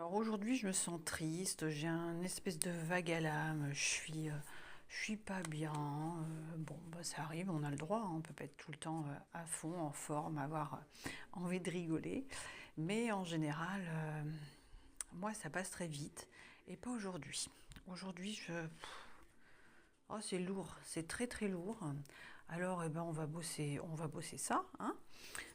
Alors aujourd'hui, je me sens triste, j'ai un espèce de vague à l'âme, je suis pas bien. Bon, bah, ça arrive, on a le droit, hein, on peut pas être tout le temps à fond, en forme, avoir envie de rigoler. Mais en général, moi, ça passe très vite et pas aujourd'hui. Aujourd'hui, oh, c'est lourd, c'est très très lourd. Alors, eh ben, on va bosser ça, hein.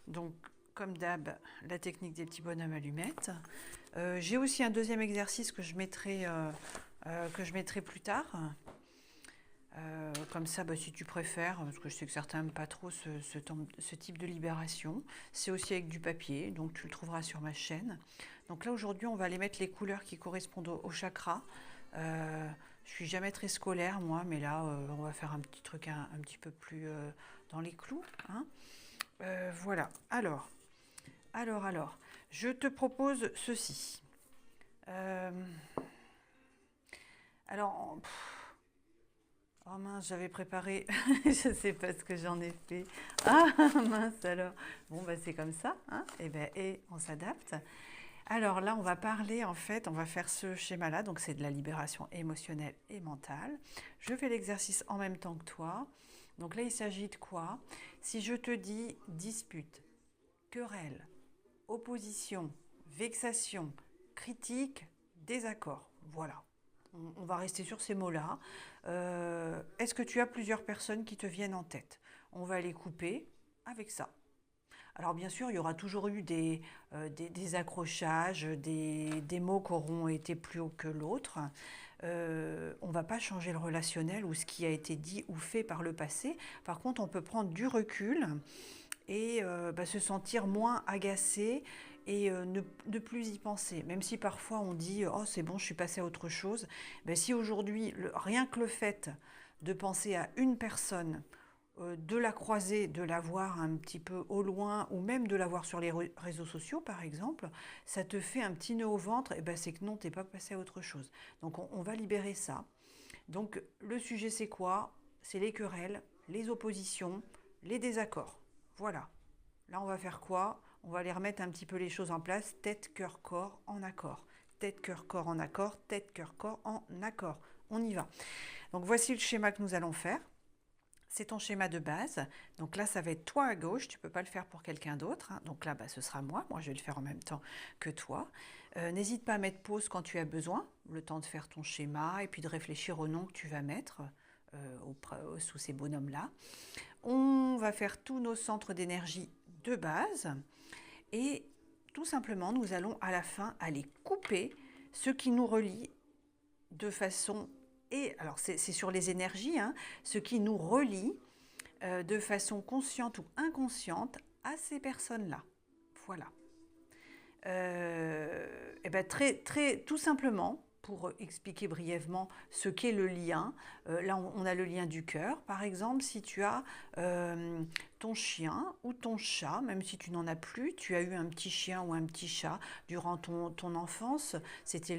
Donc, comme d'hab, la technique des petits bonhommes allumettes. J'ai aussi un deuxième exercice que je mettrai plus tard. Comme ça, bah, si tu préfères, parce que je sais que certains n'aiment pas trop ce type de libération. C'est aussi avec du papier, donc tu le trouveras sur ma chaîne. Donc là, aujourd'hui, on va aller mettre les couleurs qui correspondent au chakra. Je suis jamais très scolaire, moi, mais là, on va faire un petit truc un petit peu plus dans les clous, hein. Voilà. Alors, je te propose ceci. Euh, alors, oh mince, j'avais préparé, je ne sais pas ce que j'en ai fait. Ah mince alors. Bon, bah c'est comme ça, hein. Et on s'adapte. Alors là, on va parler, en fait, on va faire ce schéma-là, donc c'est de la libération émotionnelle et mentale. Je fais l'exercice en même temps que toi. Donc là, il s'agit de quoi? Si je te dis dispute, querelle, opposition, vexation, critique, désaccord. Voilà. On va rester sur ces mots-là. Est-ce que tu as plusieurs personnes qui te viennent en tête? On va les couper avec ça. Alors bien sûr, il y aura toujours eu des accrochages, des mots qui auront été plus hauts que l'autre. On ne va pas changer le relationnel ou ce qui a été dit ou fait par le passé. Par contre, on peut prendre du recul et se sentir moins agacé et ne plus y penser. Même si parfois on dit « Oh, c'est bon, je suis passé à autre chose », si aujourd'hui, rien que le fait de penser à une personne, de la croiser, de la voir un petit peu au loin, ou même de la voir sur les réseaux sociaux, par exemple, ça te fait un petit nœud au ventre, et c'est que non, t'es pas passé à autre chose. Donc on va libérer ça. Donc le sujet, c'est quoi? C'est les querelles, les oppositions, les désaccords. Voilà. Là, on va faire quoi? On va aller remettre un petit peu les choses en place. Tête, cœur, corps, en accord. Tête, cœur, corps, en accord. Tête, cœur, corps, en accord. On y va. Donc voici le schéma que nous allons faire. C'est ton schéma de base. Donc là, ça va être toi à gauche. Tu ne peux pas le faire pour quelqu'un d'autre, hein. Donc là, ce sera moi. Moi, je vais le faire en même temps que toi. N'hésite pas à mettre pause quand tu as besoin, le temps de faire ton schéma et puis de réfléchir au nom que tu vas mettre sous ces bonhommes-là. On va faire tous nos centres d'énergie de base et tout simplement, nous allons à la fin aller couper ce qui nous relie de façon, et alors c'est sur les énergies, hein, ce qui nous relie de façon consciente ou inconsciente à ces personnes-là. Voilà. Tout simplement, pour expliquer brièvement ce qu'est le lien, là on a le lien du cœur. Par exemple, si tu as ton chien ou ton chat, même si tu n'en as plus, tu as eu un petit chien ou un petit chat durant ton enfance, c'était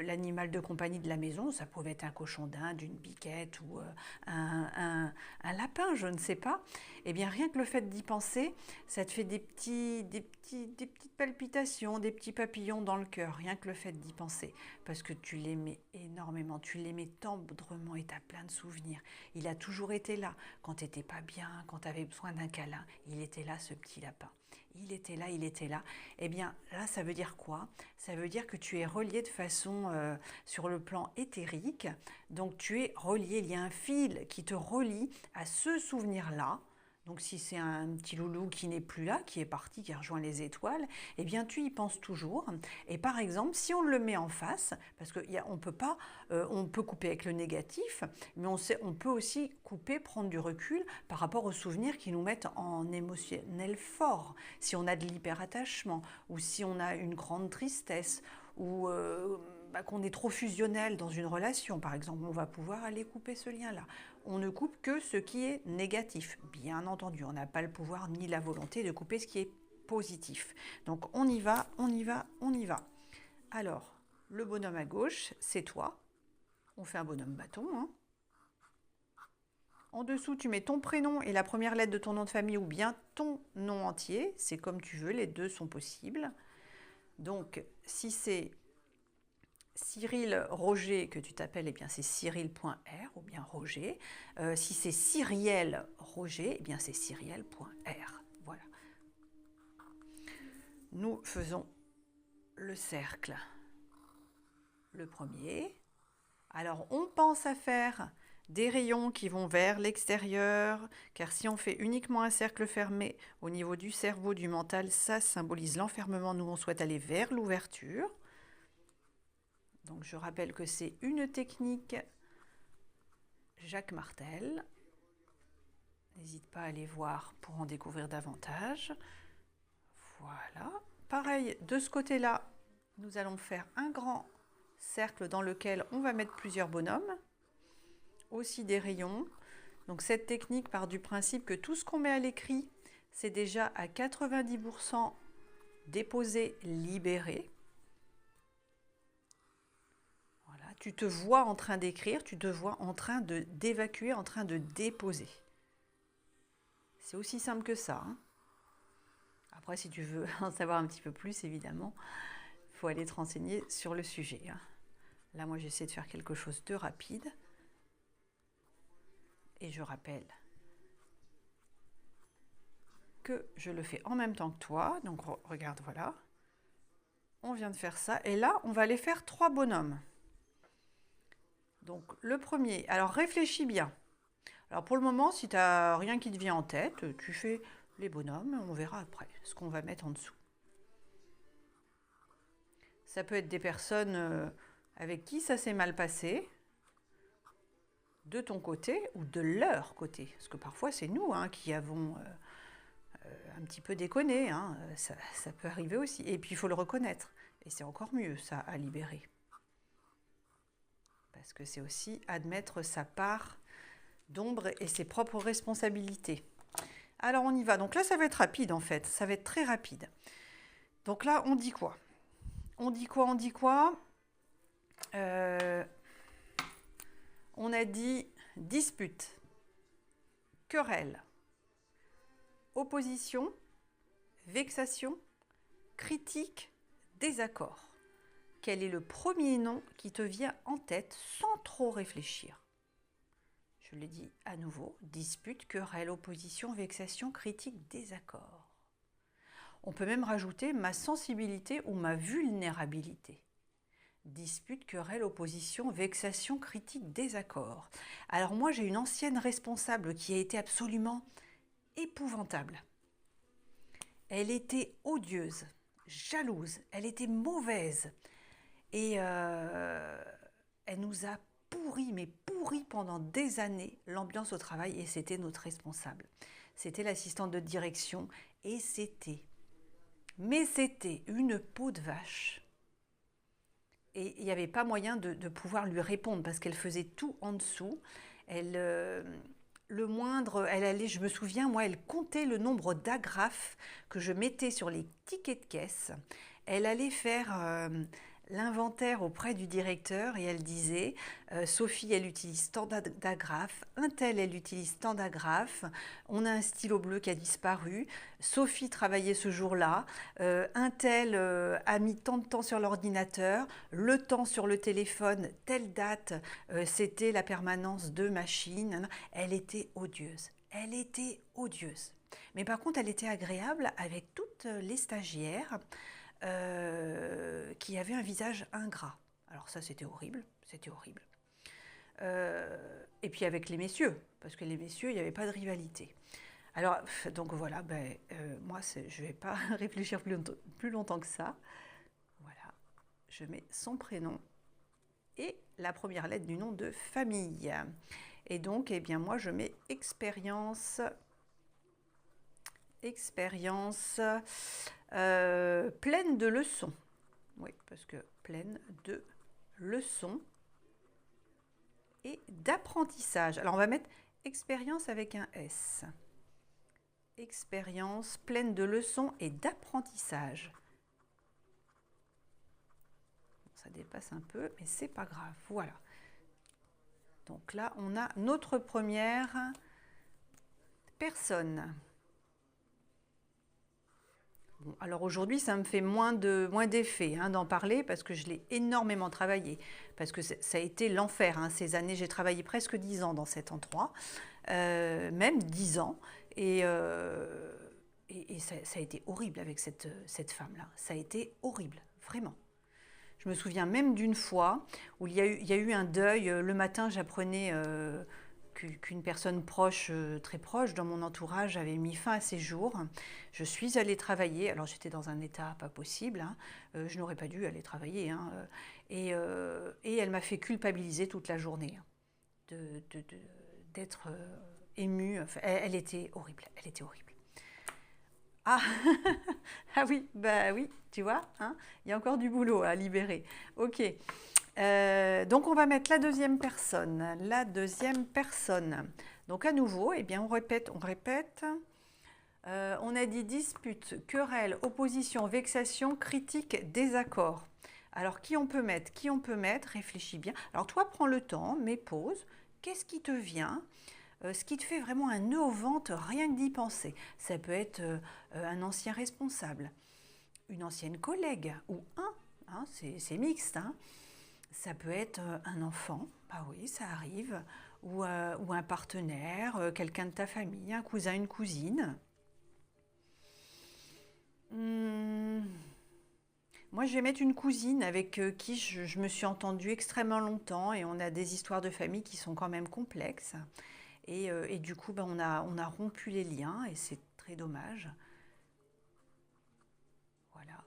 l'animal de compagnie de la maison, ça pouvait être un cochon d'Inde, une biquette ou un lapin, je ne sais pas. Eh bien, rien que le fait d'y penser, ça te fait des petites palpitations, des petits papillons dans le cœur, rien que le fait d'y penser, parce que tu l'aimais énormément, tu l'aimais tendrement et tu as plein de souvenirs. Il a toujours été là, quand tu n'étais pas bien, quand tu avais besoin d'un câlin, il était là ce petit lapin. Il était là, il était là. Eh bien, là, ça veut dire quoi? Ça veut dire que tu es relié de façon sur le plan éthérique. Donc, tu es relié, il y a un fil qui te relie à ce souvenir-là. Donc si c'est un petit loulou qui n'est plus là, qui est parti, qui a rejoint les étoiles, eh bien tu y penses toujours. Et par exemple, si on le met en face, parce qu'on peut pas, on peut couper avec le négatif, mais on peut aussi couper, prendre du recul par rapport aux souvenirs qui nous mettent en émotionnel fort. Si on a de l'hyperattachement, ou si on a une grande tristesse, ou qu'on est trop fusionnel dans une relation, par exemple, on va pouvoir aller couper ce lien-là. On ne coupe que ce qui est négatif. Bien entendu, on n'a pas le pouvoir ni la volonté de couper ce qui est positif. Donc on y va, on y va, on y va. Alors, le bonhomme à gauche, c'est toi. On fait un bonhomme bâton, hein. En dessous, tu mets ton prénom et la première lettre de ton nom de famille ou bien ton nom entier. C'est comme tu veux, les deux sont possibles. Donc, si c'est Cyril Roger que tu t'appelles, eh bien c'est cyril.r ou bien Roger. Si c'est Cyriel Roger, eh bien c'est cyriel.r. Voilà. Nous faisons le cercle, le premier. Alors on pense à faire des rayons qui vont vers l'extérieur, car si on fait uniquement un cercle fermé au niveau du cerveau, du mental, ça symbolise l'enfermement. Nous, on souhaite aller vers l'ouverture. Donc je rappelle que c'est une technique Jacques Martel. N'hésite pas à aller voir pour en découvrir davantage. Voilà. Pareil, de ce côté-là, nous allons faire un grand cercle dans lequel on va mettre plusieurs bonhommes. Aussi des rayons. Donc cette technique part du principe que tout ce qu'on met à l'écrit, c'est déjà à 90% déposé, libéré. Voilà, tu te vois en train d'écrire, tu te vois en train d'évacuer, en train de déposer. C'est aussi simple que ça. Hein. Après, si tu veux en savoir un petit peu plus, évidemment, il faut aller te renseigner sur le sujet. Hein. Là, moi, j'essaie de faire quelque chose de rapide. Et je rappelle que je le fais en même temps que toi. Donc, regarde, voilà. On vient de faire ça. Et là, on va aller faire 3 bonhommes. Donc, le premier. Alors, réfléchis bien. Alors, pour le moment, si tu n'as rien qui te vient en tête, tu fais les bonhommes. On verra après ce qu'on va mettre en dessous. Ça peut être des personnes avec qui ça s'est mal passé, de ton côté ou de leur côté. Parce que parfois, c'est nous qui avons un petit peu déconné. Hein. Ça peut arriver aussi. Et puis, il faut le reconnaître. Et c'est encore mieux, ça, à libérer. Parce que c'est aussi admettre sa part d'ombre et ses propres responsabilités. Alors, on y va. Donc là, ça va être rapide, en fait. Ça va être très rapide. Donc là, on dit quoi? On dit quoi? On a dit dispute, querelle, opposition, vexation, critique, désaccord. Quel est le premier nom qui te vient en tête sans trop réfléchir? Je le dis à nouveau, dispute, querelle, opposition, vexation, critique, désaccord. On peut même rajouter ma sensibilité ou ma vulnérabilité. Dispute, querelle, opposition, vexation, critique, désaccord. Alors moi, j'ai une ancienne responsable qui a été absolument épouvantable. Elle était odieuse, jalouse, elle était mauvaise. Et elle nous a pourri pendant des années l'ambiance au travail et c'était notre responsable. C'était l'assistante de direction et c'était une peau de vache. Et il n'y avait pas moyen de pouvoir lui répondre parce qu'elle faisait tout en dessous. Elle allait, je me souviens, moi, elle comptait le nombre d'agrafes que je mettais sur les tickets de caisse. Elle allait faire l'inventaire auprès du directeur et elle disait Sophie, elle utilise tant d'agrafes, un tel, elle utilise tant d'agrafes, on a un stylo bleu qui a disparu, Sophie travaillait ce jour-là, un tel a mis tant de temps sur l'ordinateur, le temps sur le téléphone, telle date, c'était la permanence de machines. Elle était odieuse. Elle était odieuse. Mais par contre, elle était agréable avec toutes les stagiaires qui avait un visage ingrat. Alors ça, c'était horrible, c'était horrible. Et puis avec les messieurs, parce que les messieurs, il n'y avait pas de rivalité. Alors, donc voilà, moi, je ne vais pas réfléchir plus longtemps que ça. Voilà, je mets son prénom et la première lettre du nom de famille. Et donc, eh bien, moi, je mets expérience pleine de leçons. Oui, parce que pleine de leçons et d'apprentissage. Alors, on va mettre expérience avec un S. Expérience pleine de leçons et d'apprentissage. Ça dépasse un peu, mais c'est pas grave. Voilà. Donc là, on a notre première personne. Bon, alors aujourd'hui, ça me fait moins d'effet hein, d'en parler parce que je l'ai énormément travaillé. Parce que ça a été l'enfer. Hein, ces années, j'ai travaillé presque 10 ans dans cet endroit, même 10 ans. Et ça a été horrible avec cette femme-là. Ça a été horrible, vraiment. Je me souviens même d'une fois où il y a eu un deuil. Le matin, j'apprenais qu'une personne proche, très proche dans mon entourage, avait mis fin à ses jours. Je suis allée travailler. Alors j'étais dans un état pas possible. Hein. Je n'aurais pas dû aller travailler. Hein. Et elle m'a fait culpabiliser toute la journée. Hein, d'être émue. Enfin, elle était horrible. Elle était horrible. Ah, ah oui, bah oui, tu vois, hein, il y a encore du boulot à libérer. Ok. Donc on va mettre la deuxième personne. La deuxième personne. Donc à nouveau, eh bien on répète, on répète. On a dit dispute, querelle, opposition, vexation, critique, désaccord. Alors qui on peut mettre? Qui on peut mettre? Réfléchis bien. Alors toi, prends le temps, mais pause. Qu'est-ce qui te vient? Ce qui te fait vraiment un nœud au ventre, rien que d'y penser. Ça peut être un ancien responsable, une ancienne collègue ou un, hein, c'est mixte. Hein. Ça peut être un enfant, bah oui, ça arrive, ou un partenaire, quelqu'un de ta famille, un cousin, une cousine. Moi, je vais mettre une cousine avec qui je me suis entendue extrêmement longtemps et on a des histoires de famille qui sont quand même complexes. Et du coup, ben, on a rompu les liens et c'est très dommage. Voilà.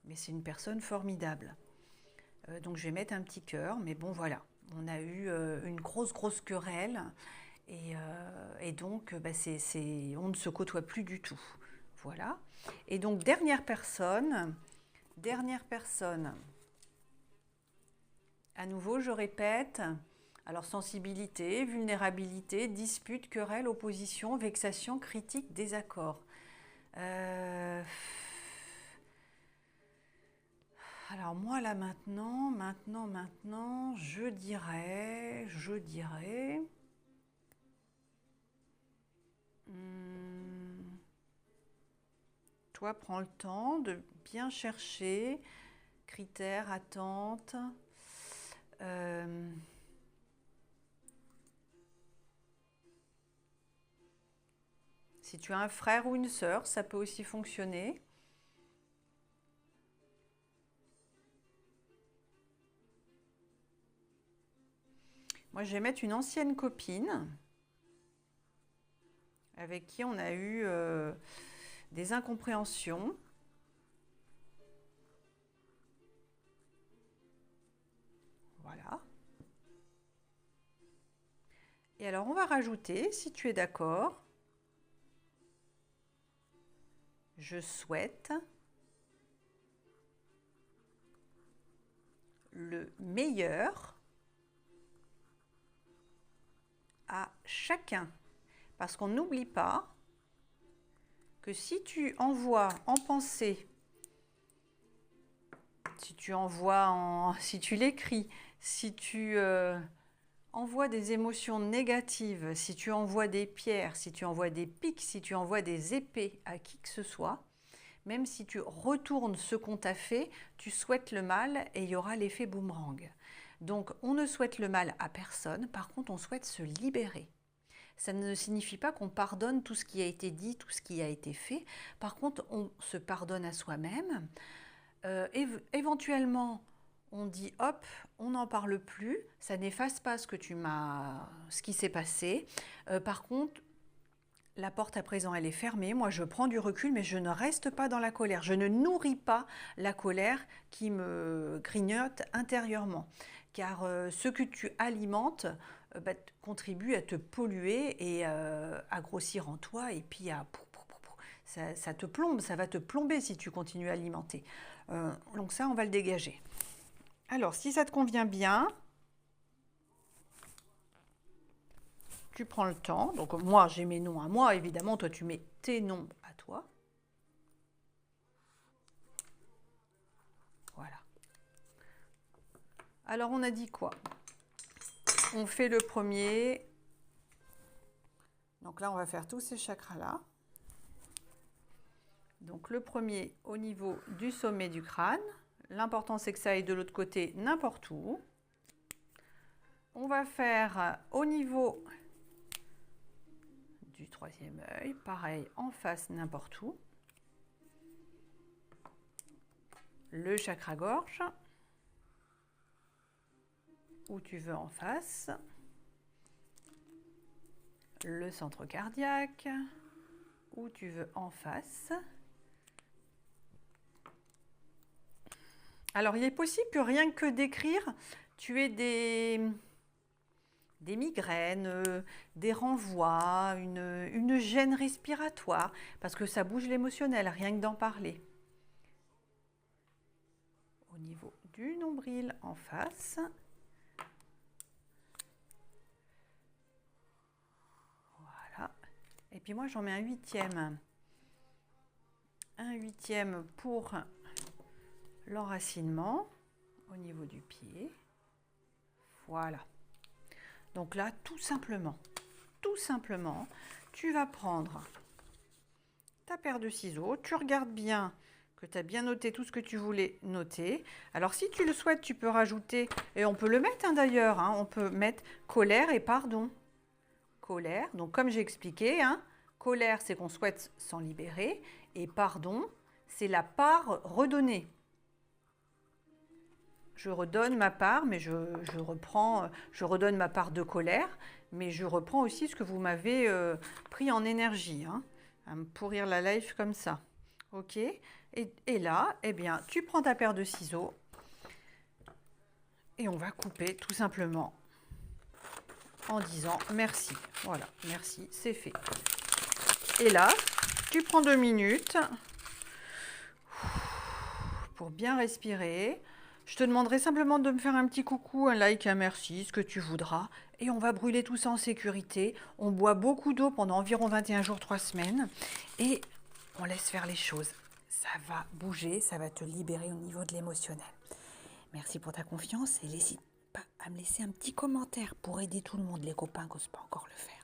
Mais c'est une personne formidable. Donc je vais mettre un petit cœur, mais bon voilà. On a eu une grosse querelle et donc ben, on ne se côtoie plus du tout. Voilà. Et donc dernière personne, à nouveau je répète, alors sensibilité, vulnérabilité, dispute, querelle, opposition, vexation, critique, désaccord. Alors moi là maintenant, je dirais, toi prends le temps de bien chercher, critères, attentes. Si tu as un frère ou une sœur, ça peut aussi fonctionner. Moi, je vais mettre une ancienne copine avec qui on a eu des incompréhensions. Voilà. Et alors, on va rajouter, si tu es d'accord, je souhaite le meilleur à chacun. Parce qu'on n'oublie pas que si tu envoies en pensée, si tu l'écris, si tu envoies des émotions négatives, si tu envoies des pierres, si tu envoies des pics, si tu envoies des épées à qui que ce soit, même si tu retournes ce qu'on t'a fait, tu souhaites le mal et il y aura l'effet boomerang. Donc on ne souhaite le mal à personne, par contre on souhaite se libérer. Ça ne signifie pas qu'on pardonne tout ce qui a été dit, tout ce qui a été fait. Par contre, on se pardonne à soi-même. Éventuellement, on dit hop, on n'en parle plus. Ça n'efface pas ce qui s'est passé. Par contre, la porte à présent, elle est fermée. Moi, je prends du recul, mais je ne reste pas dans la colère. Je ne nourris pas la colère qui me grignote intérieurement. Car ce que tu alimentes contribue à te polluer et à grossir en toi. Et puis, ça te plombe, ça va te plomber si tu continues à alimenter. Donc ça, on va le dégager. Alors, si ça te convient bien, tu prends le temps. Donc moi, j'ai mes noms à moi, évidemment. Toi, tu mets tes noms à toi. Voilà. Alors, on a dit quoi? On fait le premier. Donc là, on va faire tous ces chakras-là. Donc le premier au niveau du sommet du crâne. L'important c'est que ça aille de l'autre côté n'importe où. On va faire au niveau du troisième œil, pareil en face n'importe où. Le chakra gorge, où tu veux en face. Le centre cardiaque, où tu veux en face. Alors, il est possible que rien que d'écrire, tu aies des migraines, des renvois, une gêne respiratoire, parce que ça bouge l'émotionnel, rien que d'en parler. Au niveau du nombril en face. Voilà. Et puis moi, j'en mets un huitième. Un huitième pour l'enracinement au niveau du pied. Voilà. Donc là, tout simplement, tu vas prendre ta paire de ciseaux. Tu regardes bien que tu as bien noté tout ce que tu voulais noter. Alors, si tu le souhaites, tu peux rajouter, et on peut le mettre d'ailleurs, on peut mettre colère et pardon. Colère, donc comme j'ai expliqué, colère, c'est qu'on souhaite s'en libérer, et pardon, c'est la part redonnée. Je redonne ma part, mais je redonne ma part de colère, mais je reprends aussi ce que vous m'avez pris en énergie, à me pourrir la life comme ça. Ok ? Et là, eh bien, tu prends ta paire de ciseaux et on va couper tout simplement en disant merci. Voilà, merci, c'est fait. Et là, tu prends 2 minutes pour bien respirer. Je te demanderai simplement de me faire un petit coucou, un like, un merci, ce que tu voudras. Et on va brûler tout ça en sécurité. On boit beaucoup d'eau pendant environ 21 jours, 3 semaines. Et on laisse faire les choses. Ça va bouger, ça va te libérer au niveau de l'émotionnel. Merci pour ta confiance et n'hésite pas à me laisser un petit commentaire pour aider tout le monde, les copains qui n'osent pas encore le faire.